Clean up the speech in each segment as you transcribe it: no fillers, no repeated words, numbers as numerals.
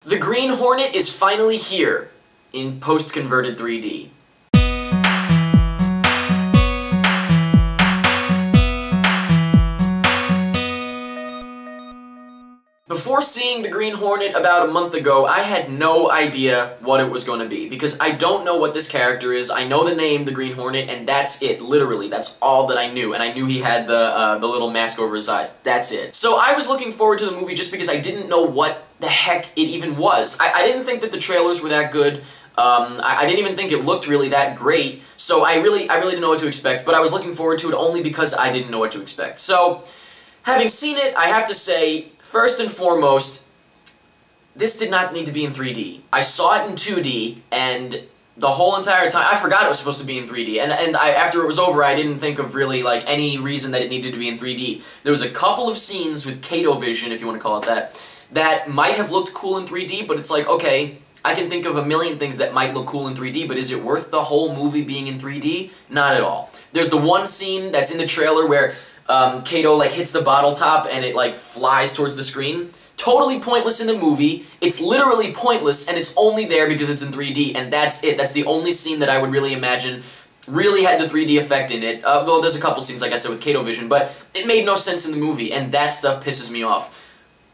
The Green Hornet is finally here in post-converted 3D. Before seeing the Green Hornet about a month ago, I had no idea what it was going to be, because I don't know what this character is. I know the name, the Green Hornet, and that's it, literally. That's all that I knew, and I knew he had the little mask over his eyes. That's it. So I was looking forward to the movie just because I didn't know what the heck it even was. I didn't think that the trailers were that good. I didn't even think it looked really that great, so I really didn't know what to expect, but I was looking forward to it only because I didn't know what to expect. So, having seen it, I have to say, first and foremost, this did not need to be in 3D. I saw it in 2D, and the whole entire time, I forgot it was supposed to be in 3D, and after it was over, I didn't think of really, like, any reason that it needed to be in 3D. There was a couple of scenes with Kato vision, if you want to call it that, that might have looked cool in 3D, but it's like, okay, I can think of a million things that might look cool in 3D, but is it worth the whole movie being in 3D? Not at all. There's the one scene that's in the trailer where Kato, like, hits the bottle top and it, like, flies towards the screen. Totally pointless in the movie. It's literally pointless, and it's only there because it's in 3D, and that's it. That's the only scene that I would really imagine really had the 3D effect in it. Well, there's a couple scenes, like I said, with Kato vision, but it made no sense in the movie, and that stuff pisses me off.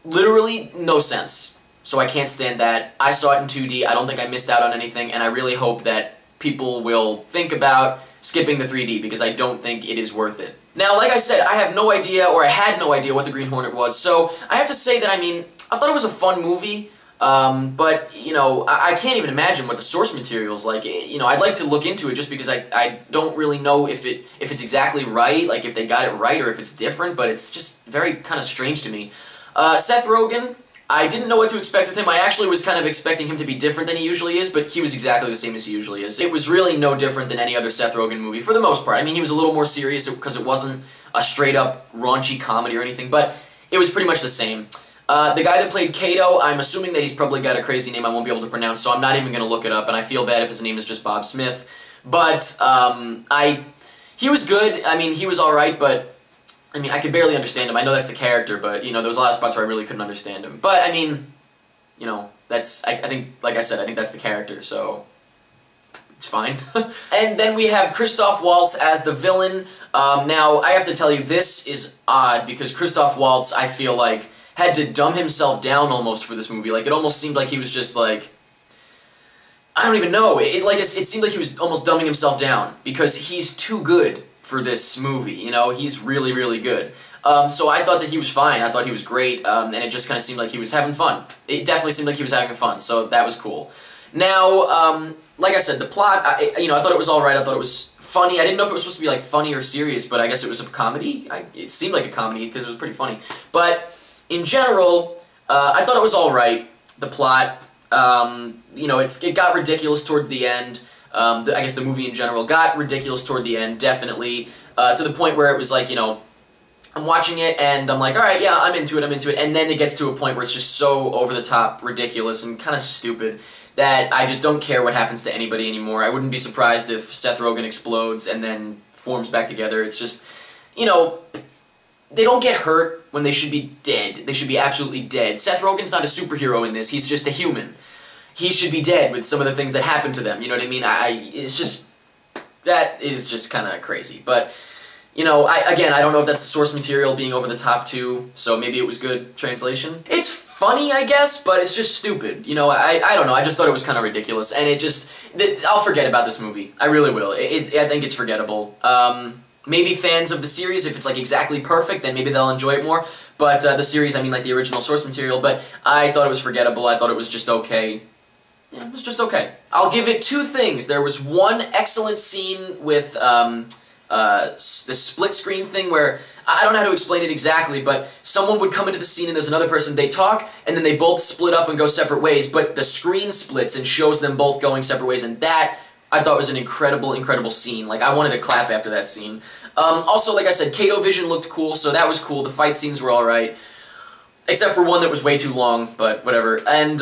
Literally no sense. So I can't stand that. I saw it in 2D. I don't think I missed out on anything, and I really hope that people will think about skipping the 3D, because I don't think it is worth it. Now, like I said, I have no idea, or I had no idea what the Green Hornet was, so I have to say that, I mean, I thought it was a fun movie, but, you know, I can't even imagine what the source material's like. You know, I'd like to look into it just because I don't really know if it's exactly right, like if they got it right or if it's different, but it's just very kind of strange to me. Seth Rogen, I didn't know what to expect with him. I actually was kind of expecting him to be different than he usually is, but he was exactly the same as he usually is. It was really no different than any other Seth Rogen movie, for the most part. I mean, he was a little more serious because it wasn't a straight-up raunchy comedy or anything, but it was pretty much the same. The guy that played Kato, I'm assuming that he's probably got a crazy name I won't be able to pronounce, so I'm not even going to look it up, and I feel bad if his name is just Bob Smith. But, he was good. I mean, he was alright, but I mean, I could barely understand him. I know that's the character, but, you know, there was a lot of spots where I really couldn't understand him. But, I mean, you know, that's, I think, like I said, I think that's the character, so it's fine. And then we have Christoph Waltz as the villain. Now, I have to tell you, this is odd, because Christoph Waltz, I feel like, had to dumb himself down almost for this movie. Like, it almost seemed like he was just, like, I don't even know. It seemed like he was almost dumbing himself down, because he's too good for this movie, you know, he's really, really good. So I thought that he was fine, I thought he was great, and it just kind of seemed like he was having fun. It definitely seemed like he was having fun, so that was cool. Now, like I said, the plot, you know, I thought it was alright, I thought it was funny. I didn't know if it was supposed to be, like, funny or serious, but I guess it was a comedy. It seemed like a comedy, because it was pretty funny. But, in general, I thought it was alright, the plot. You know, it got ridiculous towards the end. I guess the movie in general got ridiculous toward the end, definitely, to the point where it was like, you know, I'm watching it and I'm like, alright, yeah, I'm into it, and then it gets to a point where it's just so over-the-top ridiculous and kind of stupid that I just don't care what happens to anybody anymore. I wouldn't be surprised if Seth Rogen explodes and then forms back together. It's just, you know, they don't get hurt when they should be dead. They should be absolutely dead. Seth Rogen's not a superhero in this, he's just a human. He should be dead with some of the things that happened to them, you know what I mean? It's just, that is just kind of crazy. But, you know, again, I don't know if that's the source material being over the top too, so maybe it was good translation. It's funny, I guess, but it's just stupid. You know, I don't know, I just thought it was kind of ridiculous, and it just, I'll forget about this movie. I really will. I think it's forgettable. Maybe fans of the series, if it's like exactly perfect, then maybe they'll enjoy it more. But the series, I mean like the original source material, but I thought it was forgettable, I thought it was just okay. Yeah, it was just okay. I'll give it two things. There was one excellent scene with the split screen thing where, I don't know how to explain it exactly, but someone would come into the scene and there's another person, they talk, and then they both split up and go separate ways, but the screen splits and shows them both going separate ways, and that, I thought, was an incredible, incredible scene. Like, I wanted to clap after that scene. Also, like I said, Kato vision looked cool, so that was cool. The fight scenes were alright, except for one that was way too long, but whatever. And,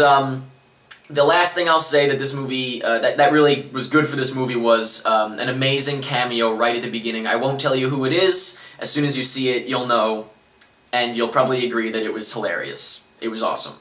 the last thing I'll say that this movie, that really was good for this movie was an amazing cameo right at the beginning. I won't tell you who it is. As soon as you see it, you'll know, and you'll probably agree that it was hilarious. It was awesome.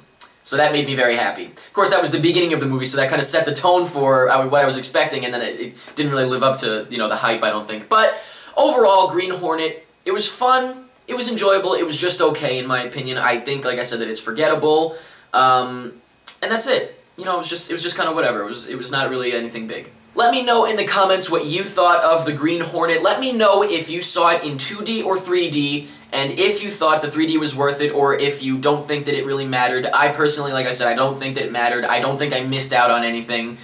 So So that made me very happy. Of course, that was the beginning of the movie, so that kind of set the tone for what I was expecting, and then it didn't really live up to, you know, the hype, I don't think. But overall, Green Hornet, it was fun, it was enjoyable, it was just okay in my opinion. I think, like I said, that it's forgettable, and that's it. You know, it was just kind of whatever. It was not really anything big. Let me know in the comments what you thought of the Green Hornet. Let me know if you saw it in 2D or 3D, and if you thought the 3D was worth it, or if you don't think that it really mattered. I personally, like I said, I don't think that it mattered. I don't think I missed out on anything.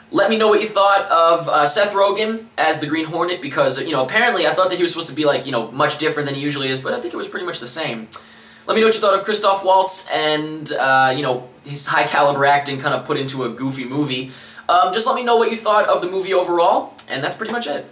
Let me know what you thought of Seth Rogen as the Green Hornet, because, you know, apparently I thought that he was supposed to be, like, you know, much different than he usually is, but I think it was pretty much the same. Let me know what you thought of Christoph Waltz and, you know, his high-caliber acting kind of put into a goofy movie. Just let me know what you thought of the movie overall, and that's pretty much it.